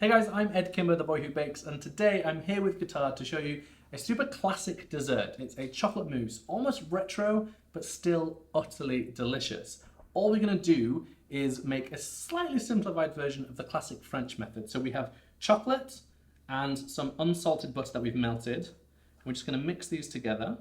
Hey guys, I'm Edd Kimber, the boy who bakes, and today I'm here with Guittard to show you a super classic dessert. It's a chocolate mousse, almost retro, but still utterly delicious. All we're going to do is make a slightly simplified version of the classic French method. So we have chocolate and some unsalted butter that we've melted. We're just going to mix these together.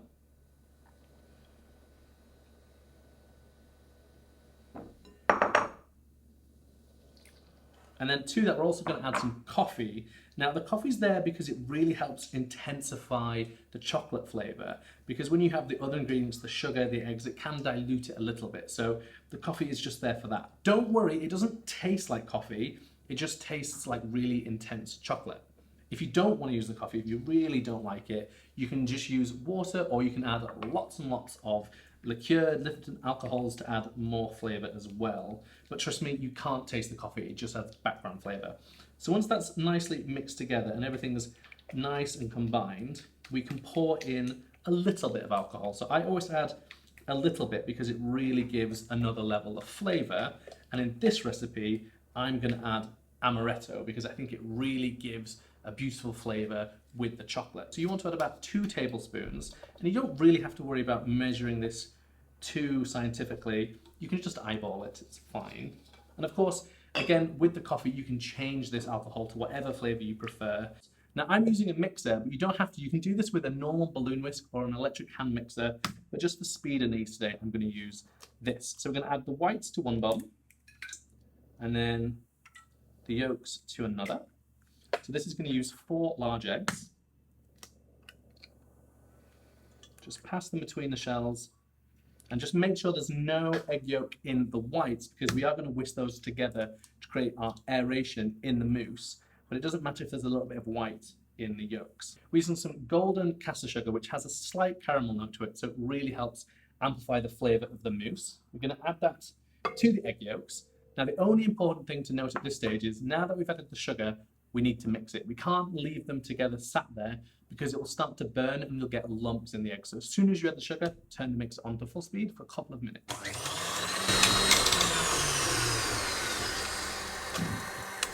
And then to that, we're also going to add some coffee. Now, the coffee's there because it really helps intensify the chocolate flavour. Because when you have the other ingredients, the sugar, the eggs, it can dilute it a little bit. So the coffee is just there for that. Don't worry, it doesn't taste like coffee. It just tastes like really intense chocolate. If you don't want to use the coffee, if you really don't like it, you can just use water, or you can add lots and lots of liqueur, Lipton alcohols to add more flavour as well. But trust me, you can't taste the coffee, it just adds background flavour. So once that's nicely mixed together and everything is nice and combined, we can pour in a little bit of alcohol. So I always add a little bit because it really gives another level of flavour. And in this recipe, I'm going to add amaretto because I think it really gives a beautiful flavour with the chocolate. So you want to add about 2 tablespoons, and you don't really have to worry about measuring this too scientifically. You can just eyeball it, it's fine. And of course, again, with the coffee, you can change this alcohol to whatever flavour you prefer. Now I'm using a mixer, but you don't have to. You can do this with a normal balloon whisk or an electric hand mixer, but just for speed and ease today, I'm going to use this. So we're going to add the whites to one bowl, and then the yolks to another. So this is going to use 4 large eggs. Just pass them between the shells and just make sure there's no egg yolk in the whites, because we are going to whisk those together to create our aeration in the mousse. But it doesn't matter if there's a little bit of white in the yolks. We're using some golden caster sugar, which has a slight caramel note to it, so it really helps amplify the flavour of the mousse. We're going to add that to the egg yolks. Now the only important thing to note at this stage is, now that we've added the sugar, we need to mix it. We can't leave them together sat there because it will start to burn and you'll get lumps in the egg. So as soon as you add the sugar, turn the mixer on to full speed for a couple of minutes.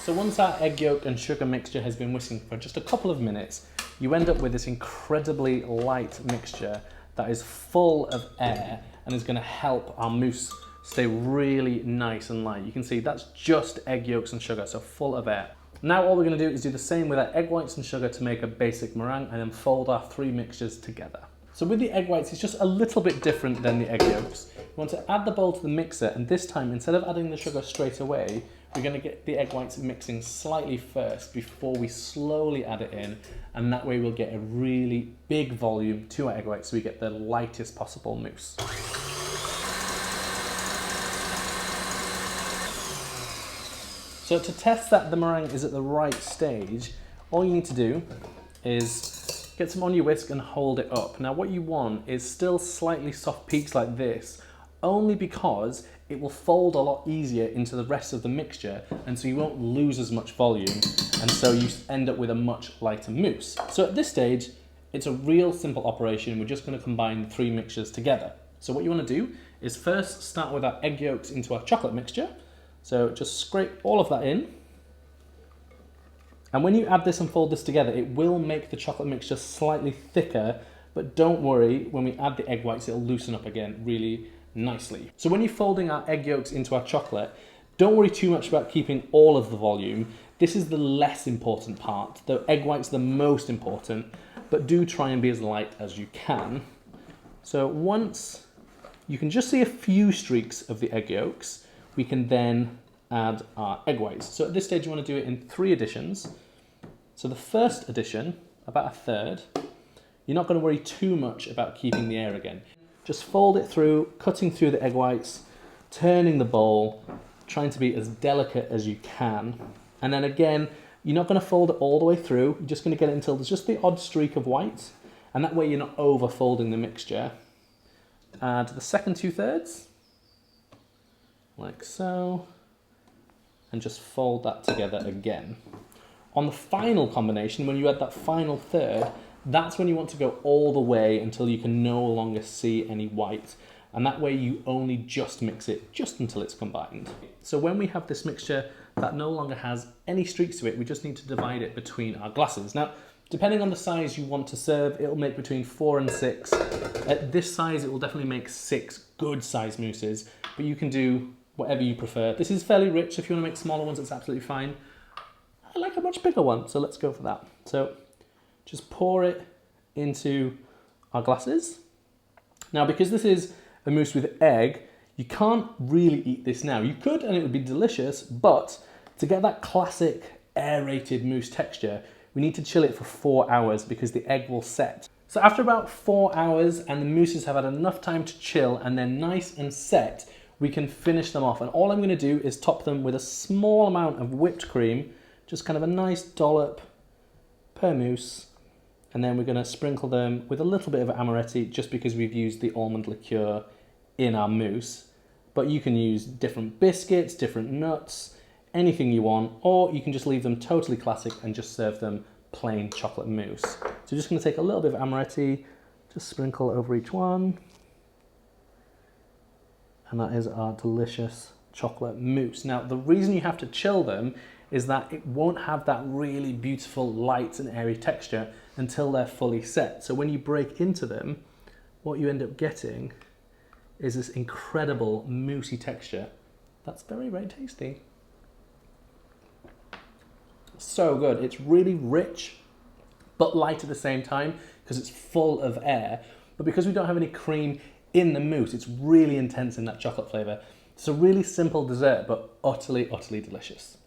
So once our egg yolk and sugar mixture has been whisking for just a couple of minutes, you end up with this incredibly light mixture that is full of air and is going to help our mousse stay really nice and light. You can see that's just egg yolks and sugar, so full of air. Now all we're going to do is do the same with our egg whites and sugar to make a basic meringue, and then fold our 3 mixtures together. So with the egg whites, it's just a little bit different than the egg yolks. You want to add the bowl to the mixer, and this time, instead of adding the sugar straight away, we're going to get the egg whites mixing slightly first before we slowly add it in, and that way we'll get a really big volume to our egg whites so we get the lightest possible mousse. So to test that the meringue is at the right stage, all you need to do is get some on your whisk and hold it up. Now what you want is still slightly soft peaks like this, only because it will fold a lot easier into the rest of the mixture, and so you won't lose as much volume, and so you end up with a much lighter mousse. So at this stage, it's a real simple operation. We're just going to combine the 3 mixtures together. So what you want to do is first start with our egg yolks into our chocolate mixture. So just scrape all of that in. And when you add this and fold this together, it will make the chocolate mixture slightly thicker, but don't worry, when we add the egg whites, it'll loosen up again really nicely. So when you're folding our egg yolks into our chocolate, don't worry too much about keeping all of the volume. This is the less important part. The egg whites are the most important, but do try and be as light as you can. So once you can just see a few streaks of the egg yolks, we can then add our egg whites. So at this stage, you want to do it in 3 additions. So the first addition, about a third, you're not going to worry too much about keeping the air again. Just fold it through, cutting through the egg whites, turning the bowl, trying to be as delicate as you can. And then again, you're not going to fold it all the way through. You're just going to get it until there's just the odd streak of white. And that way you're not over folding the mixture. Add the second 2/3. Like so, and just fold that together again. On the final combination, when you add that final third, that's when you want to go all the way until you can no longer see any white, and that way you only just mix it just until it's combined. So when we have this mixture that no longer has any streaks to it. We just need to divide it between our glasses. Now, depending on the size you want to serve, it'll make between 4 and 6. At this size, it will definitely make 6 good size mousses, but you can do whatever you prefer. This is fairly rich. If you want to make smaller ones, it's absolutely fine. I like a much bigger one, so let's go for that. So just pour it into our glasses. Now, because this is a mousse with egg, you can't really eat this now. You could, and it would be delicious, but to get that classic aerated mousse texture, we need to chill it for 4 hours because the egg will set. So after about 4 hours and the mousses have had enough time to chill and they're nice and set, we can finish them off. And all I'm gonna do is top them with a small amount of whipped cream, just kind of a nice dollop per mousse. And then we're gonna sprinkle them with a little bit of amaretti just because we've used the almond liqueur in our mousse. But you can use different biscuits, different nuts, anything you want, or you can just leave them totally classic and just serve them plain chocolate mousse. So just gonna take a little bit of amaretti, just sprinkle over each one. And that is our delicious chocolate mousse. Now, the reason you have to chill them is that it won't have that really beautiful light and airy texture until they're fully set. So when you break into them, what you end up getting is this incredible moussey texture that's very, very tasty. So good. It's really rich, but light at the same time because it's full of air. But because we don't have any cream in the mousse, it's really intense in that chocolate flavour. It's a really simple dessert, but utterly, utterly delicious.